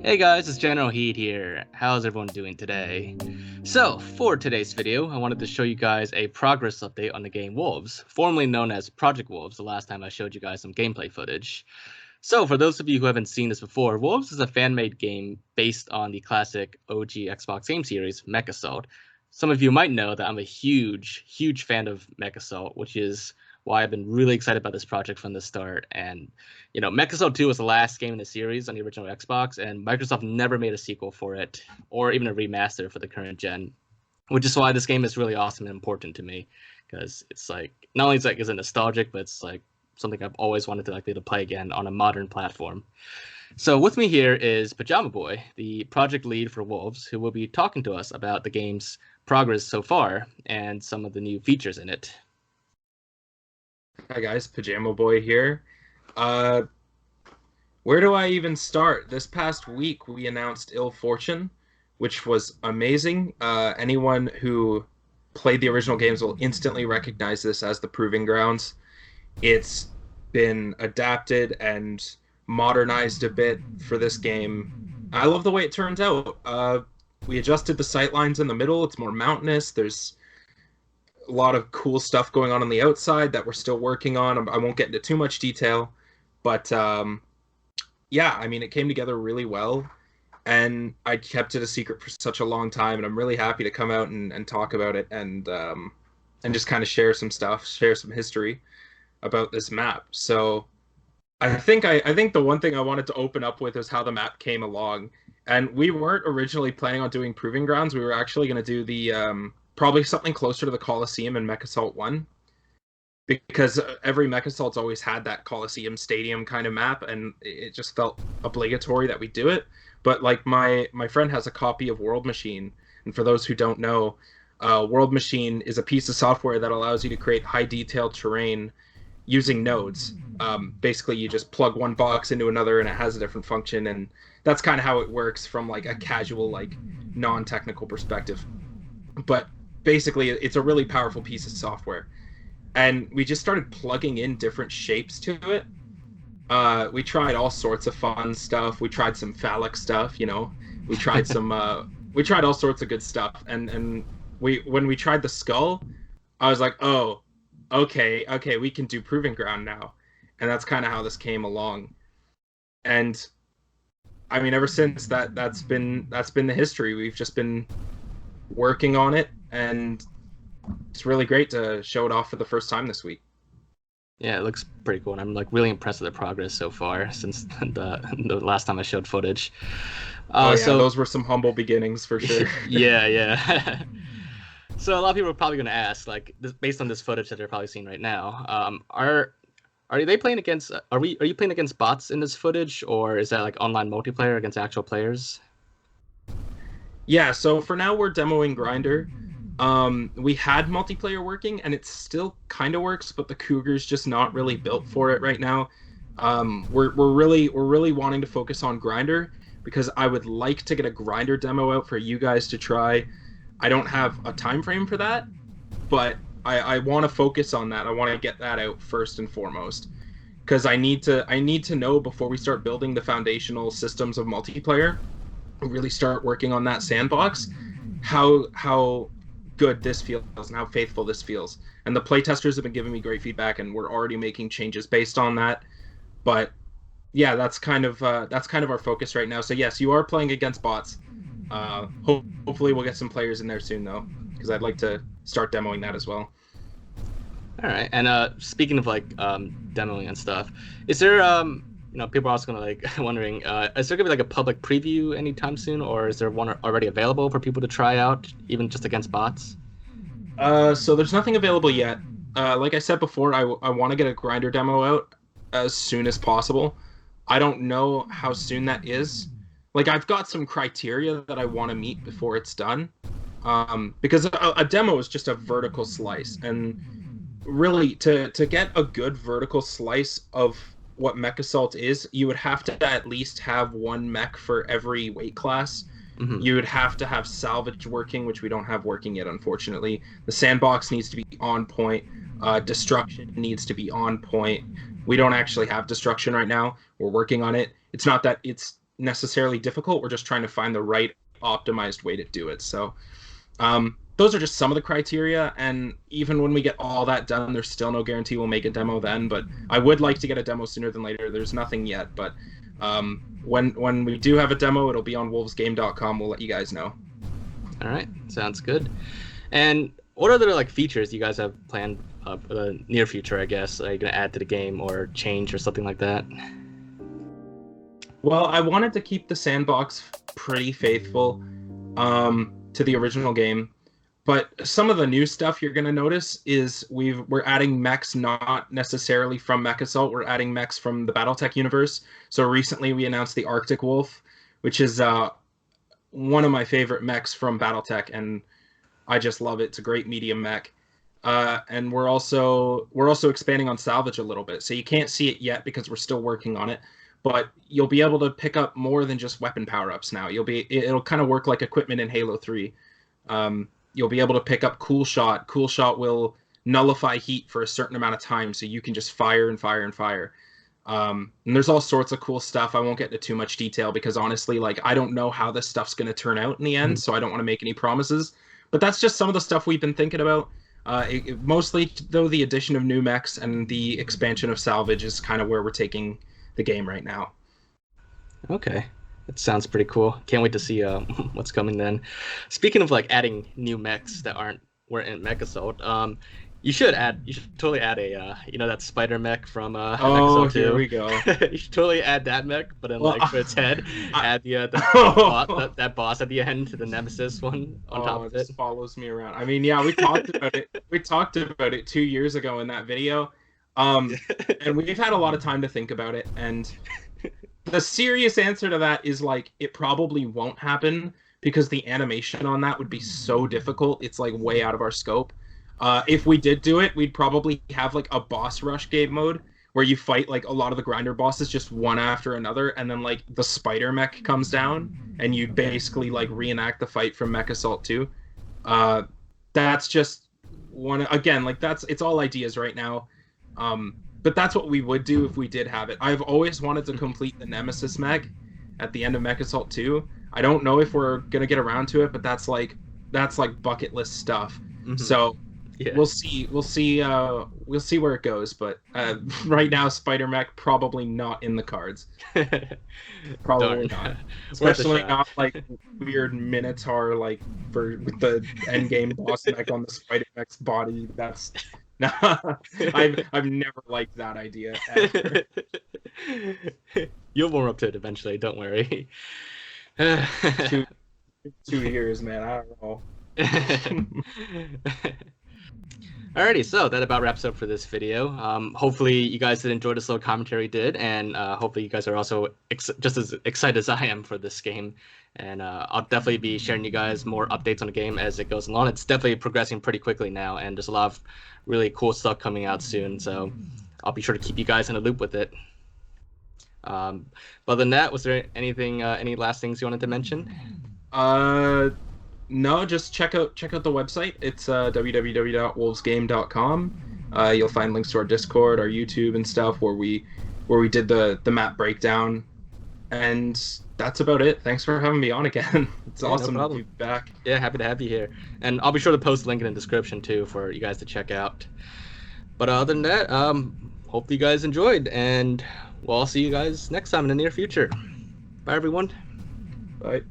Hey guys, it's General Heat here. How's everyone doing today? So, for today's video, I wanted to show you guys a progress update on the game Wolves, formerly known as Project Wolves, the last time I showed you guys some gameplay footage. So, for those of you who haven't seen this before, Wolves is a fan-made game based on the classic OG Xbox game series, MechAssault. Some of you might know that I'm a huge fan of MechAssault, which is why I've been really excited about this project from the start. And, MechAssault 2 was the last game in the series on the original Xbox, and Microsoft never made a sequel for it, or even a remaster for the current gen, which is why this game is really awesome and important to me, because it's like, not only is it nostalgic, but it's like something I've always wanted to be able to play again on a modern platform. So with me here is Pajama Boy, the project lead for Wolves, who will be talking to us about the game's progress so far and some of the new features in it. Hi guys, Pajama Boy here. Uh, where do I even start? This past week we announced Ill Fortune, which was amazing. Anyone who played the original games will instantly recognize this as the Proving Grounds. It's been adapted and modernized a bit for this game. I love the way it turns out. We adjusted the sight lines in the middle. It's more mountainous. There's a lot of cool stuff going on the outside that we're still working on. I won't get into too much detail, but yeah, I mean, it came together really well, and I kept it a secret for such a long time, and I'm really happy to come out and talk about it and just kind of share some stuff, share some history about this map. So I think the one thing I wanted to open up with is how the map came along. And we weren't originally planning on doing Proving Grounds. We were actually going to do the probably something closer to the Coliseum in MechAssault 1, because every MechAssault's always had that Coliseum Stadium kind of map, and it just felt obligatory that we do it. But like my friend has a copy of World Machine, and for those who don't know, World Machine is a piece of software that allows you to create high detail terrain using nodes. Basically, you just plug one box into another, and it has a different function, and that's kind of how it works from like a casual, like non-technical perspective. But basically, it's a really powerful piece of software, and we just started plugging in different shapes to it. We tried all sorts of fun stuff. We tried some phallic stuff, We tried some. We tried all sorts of good stuff, and when we tried the skull, I was like, oh, okay, we can do Proving Ground now, and that's kind of how this came along. And I mean, ever since that's been the history. We've just been working on it, and it's really great to show it off for the first time this week. Yeah, it looks pretty cool, and I'm like really impressed with the progress so far since the last time I showed footage. Oh yeah, So those were some humble beginnings for sure. yeah. So a lot of people are probably going to ask, like, based on this footage that they're probably seeing right now, are they playing against? Are you playing against bots in this footage, or is that like online multiplayer against actual players? Yeah, so for now we're demoing Grinder. We had multiplayer working, and it still kind of works, but the Cougar's just not really built for it right now. We're really wanting to focus on Grinder, because I would like to get a Grinder demo out for you guys to try. I don't have a time frame for that, but I want to focus on that. I want to get that out first and foremost, because I need to know before we start building the foundational systems of multiplayer, really start working on that sandbox, how good this feels and how faithful this feels. And the playtesters have been giving me great feedback, and we're already making changes based on that. But yeah, that's kind of our focus right now. So yes, you are playing against bots. Hopefully we'll get some players in there soon though, because I'd like to start demoing that as well. All right. And speaking of like demoing and stuff, is there people are also gonna like wondering, is there gonna be like a public preview anytime soon, or is there one already available for people to try out, even just against bots? So there's nothing available yet. Like I said before, I want to get a Grinder demo out as soon as possible. I don't know how soon that is. Like, I've got some criteria that I want to meet before it's done. Because a demo is just a vertical slice, and really to get a good vertical slice of what mech assault is, you would have to at least have one mech for every weight class. Hmm. You would have to have salvage working, which we don't have working yet, unfortunately. The sandbox needs to be on point. Destruction needs to be on point. We don't actually have destruction right now. We're working on it. It's necessarily difficult. We're just trying to find the right optimized way to do it. So those are just some of the criteria, and even when we get all that done, there's still no guarantee we'll make a demo then, but I would like to get a demo sooner than later. There's nothing yet, but when we do have a demo, it'll be on wolvesgame.com. We'll let you guys know. All right, sounds good. And what other like features you guys have planned for the near future, I guess? Are you going to add to the game or change or something like that? Well, I wanted to keep the sandbox pretty faithful to the original game. But some of the new stuff you're going to notice is we're adding mechs not necessarily from MechAssault. We're adding mechs from the BattleTech universe. So recently we announced the Arctic Wolf, which is one of my favorite mechs from BattleTech, and I just love it. It's a great medium mech. And we're also expanding on salvage a little bit. So you can't see it yet because we're still working on it. But you'll be able to pick up more than just weapon power-ups now. It'll kind of work like equipment in Halo 3. You'll be able to pick up Cool Shot. Cool Shot will nullify heat for a certain amount of time, so you can just fire and fire and fire. And there's all sorts of cool stuff. I won't get into too much detail because honestly, like, I don't know how this stuff's going to turn out in the end, so I don't want to make any promises. But that's just some of the stuff we've been thinking about. Mostly, though, the addition of new mechs and the expansion of salvage is kind of where we're taking the game right now. Okay. That sounds pretty cool. Can't wait to see what's coming then. Speaking of like adding new mechs that weren't in MechAssault, you should totally add a that spider mech from MechAssault 2. Here we go. You should totally add that mech, but then like for its head, add that boss at the end, the Nemesis one on top of it. Just follows me around. I mean, yeah, we talked about it. We talked about it 2 years ago in that video, and we've had a lot of time to think about it, and the serious answer to that is like it probably won't happen because the animation on that would be so difficult. It's like way out of our scope. If we did do it, we'd probably have like a boss rush game mode where you fight like a lot of the grinder bosses just one after another, and then like the spider mech comes down and you basically like reenact the fight from MechAssault 2. That's just one again, like it's all ideas right now. But that's what we would do if we did have it. I've always wanted to complete the Nemesis mech at the end of MechAssault 2. I don't know if we're gonna get around to it, but that's like bucket list stuff. Mm-hmm. So yeah. We'll see where it goes. But right now, Spider Mech probably not in the cards. Probably not, especially not like weird Minotaur like with the end game boss mech on the Spider Mech's body. That's I've never liked that idea ever. You'll warm up to it eventually, don't worry. 2 years, man. I don't know. Alrighty, so that about wraps up for this video. Hopefully you guys did enjoy this little commentary did, and hopefully you guys are also just as excited as I am for this game. And I'll definitely be sharing you guys more updates on the game as it goes along. It's definitely progressing pretty quickly now, and there's a lot of really cool stuff coming out soon. So I'll be sure to keep you guys in the loop with it. But other than that, was there anything, any last things you wanted to mention? No, just check out the website. It's www.wolvesgame.com. You'll find links to our Discord, our YouTube, and stuff where we did the map breakdown. And that's about it. Thanks for having me on again. It's awesome to be back. Yeah, happy to have you here. And I'll be sure to post a link in the description too for you guys to check out. But other than that, hope you guys enjoyed, and we'll see you guys next time in the near future. Bye, everyone. Bye.